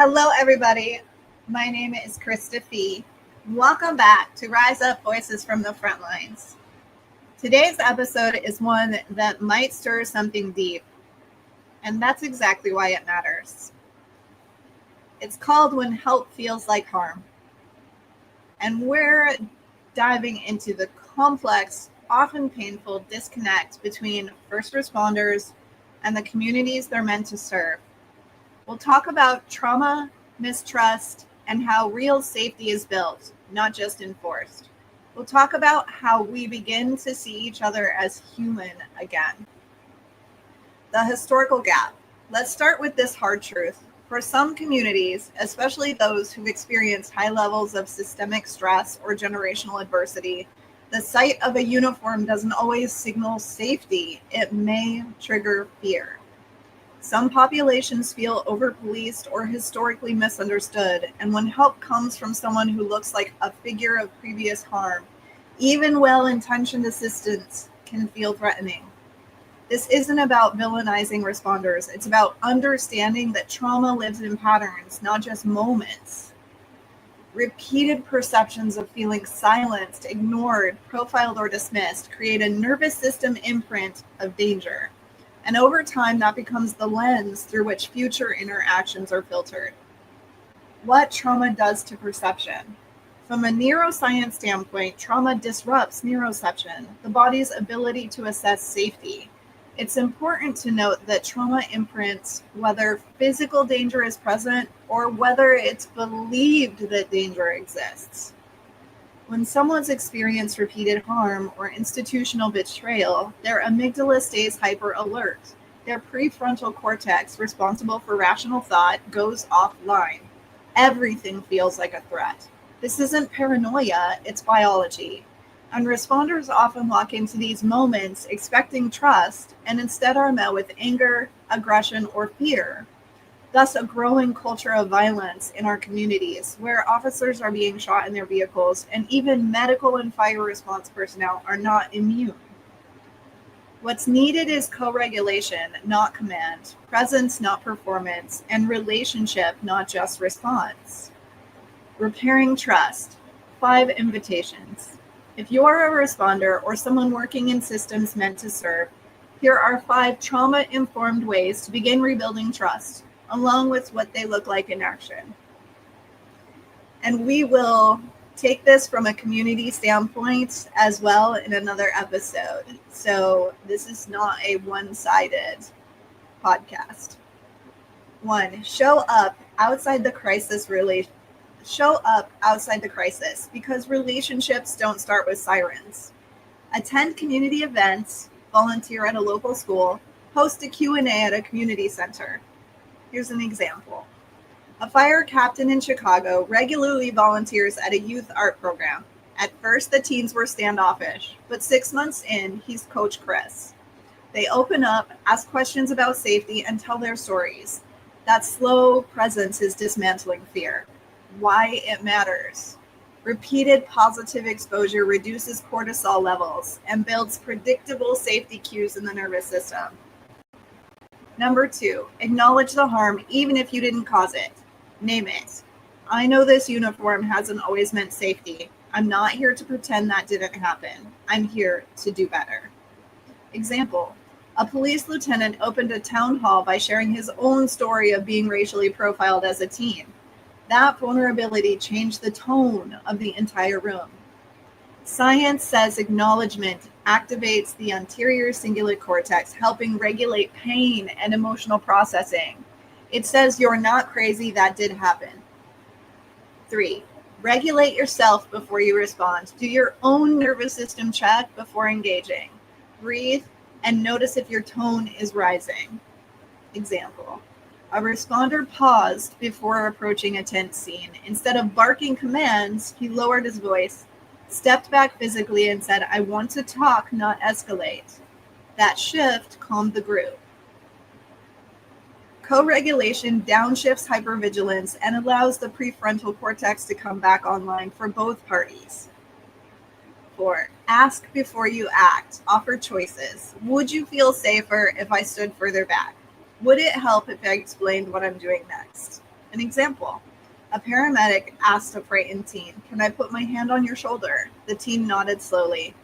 Hello, everybody. My name is Krista Fee. Welcome back to Rise Up Voices from the Frontlines. Today's episode is one that might stir something deep, and that's exactly why it matters. It's called When Help Feels Like Harm. And we're diving into the complex, often painful disconnect between first responders and the communities they're meant to serve. We'll talk about trauma, mistrust, and how real safety is built, not just enforced. We'll talk about how we begin to see each other as human again. The historical gap. Let's start with this hard truth. For some communities, especially those who've experienced high levels of systemic stress or generational adversity, the sight of a uniform doesn't always signal safety. It may trigger fear. Some populations feel over-policed or historically misunderstood, and when help comes from someone who looks like a figure of previous harm, even well-intentioned assistance can feel threatening. This isn't about villainizing responders. It's about understanding that trauma lives in patterns, not just moments. Repeated perceptions of feeling silenced, ignored, profiled, or dismissed create a nervous system imprint of danger. And over time, that becomes the lens through which future interactions are filtered. What trauma does to perception. From a neuroscience standpoint, trauma disrupts neuroception, the body's ability to assess safety. It's important to note that trauma imprints whether physical danger is present or whether it's believed that danger exists. When someone's experienced repeated harm or institutional betrayal, their amygdala stays hyper alert. Their prefrontal cortex, responsible for rational thought, goes offline. Everything feels like a threat. This isn't paranoia, it's biology. And responders often walk into these moments expecting trust and instead are met with anger, aggression, or fear. Thus, a growing culture of violence in our communities where officers are being shot in their vehicles and even medical and fire response personnel are not immune. What's needed is co-regulation, not command, presence, not performance, and relationship, not just response. Repairing trust. 5 invitations. If you're a responder or someone working in systems meant to serve, here are 5 trauma-informed ways to begin rebuilding trust, along with what they look like in action. And we will take this from a community standpoint as well in another episode. So this is not a one-sided podcast. 1, show up outside the crisis because relationships don't start with sirens. Attend community events, volunteer at a local school, host a Q&A at a community center. Here's an example. A fire captain in Chicago regularly volunteers at a youth art program. At first, the teens were standoffish, but 6 months in, he's Coach Chris. They open up, ask questions about safety, and tell their stories. That slow presence is dismantling fear. Why it matters. Repeated positive exposure reduces cortisol levels and builds predictable safety cues in the nervous system. Number 2, acknowledge the harm even if you didn't cause it. Name it. I know this uniform hasn't always meant safety. I'm not here to pretend that didn't happen. I'm here to do better. Example, a police lieutenant opened a town hall by sharing his own story of being racially profiled as a teen. That vulnerability changed the tone of the entire room. Science says acknowledgement activates the anterior cingulate cortex, helping regulate pain and emotional processing. It says you're not crazy, that did happen. 3, regulate yourself before you respond. Do your own nervous system check before engaging. Breathe and notice if your tone is rising. Example, a responder paused before approaching a tense scene. Instead of barking commands, he lowered his voice, stepped back physically, and said, I want to talk, not escalate. That shift calmed the group. Co-regulation downshifts hypervigilance and allows the prefrontal cortex to come back online for both parties. 4, ask before you act. Offer choices. Would you feel safer if I stood further back? Would it help if I explained what I'm doing next? An example, a paramedic asked a frightened teen, "Can I put my hand on your shoulder?" The teen nodded slowly.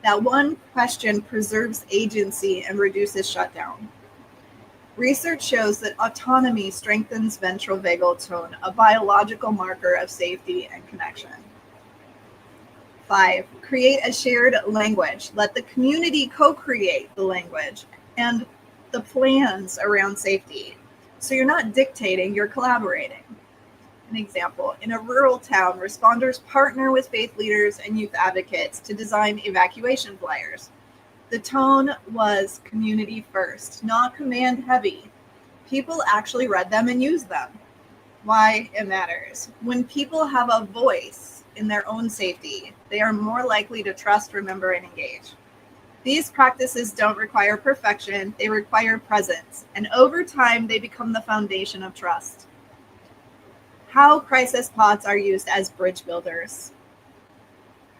That one question preserves agency and reduces shutdown. Research shows that autonomy strengthens ventral vagal tone, a biological marker of safety and connection. 5, create a shared language. Let the community co-create the language and the plans around safety. So you're not dictating, you're collaborating. An example, in a rural town, responders partner with faith leaders and youth advocates to design evacuation flyers. The tone was community first, not command heavy. People actually read them and used them. Why it matters. When people have a voice in their own safety, they are more likely to trust, remember, and engage. These practices don't require perfection, they require presence, and over time they become the foundation of trust. How crisis pods are used as bridge builders.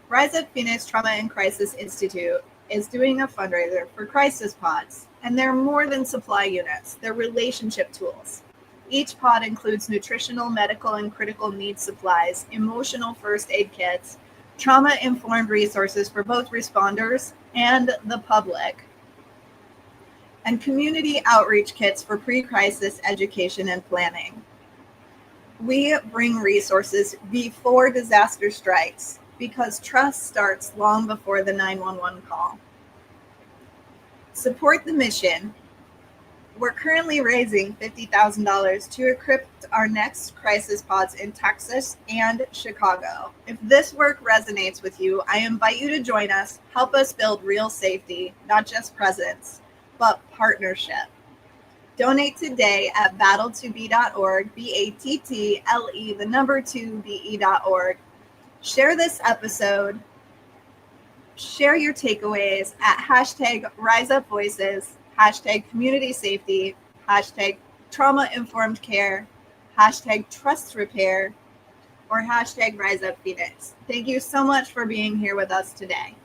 RISEUP Phoenix Trauma and Crisis Institute is doing a fundraiser for crisis pods, and they're more than supply units, they're relationship tools. Each pod includes nutritional, medical, and critical needs supplies, emotional first aid kits, trauma-informed resources for both responders and the public, and community outreach kits for pre-crisis education and planning. We bring resources before disaster strikes because trust starts long before the 911 call. Support the mission. We're currently raising $50,000 to equip our next crisis pods in Texas and Chicago. If this work resonates with you, I invite you to join us. Help us build real safety, not just presence, but partnership. Donate today at battle2be.org, BATTLE2be.org. Share this episode. Share your takeaways at hashtag RiseUpVoices, hashtag community safety, hashtag trauma-informed care, hashtag trust repair, or hashtag RiseUpPhoenix. Thank you so much for being here with us today.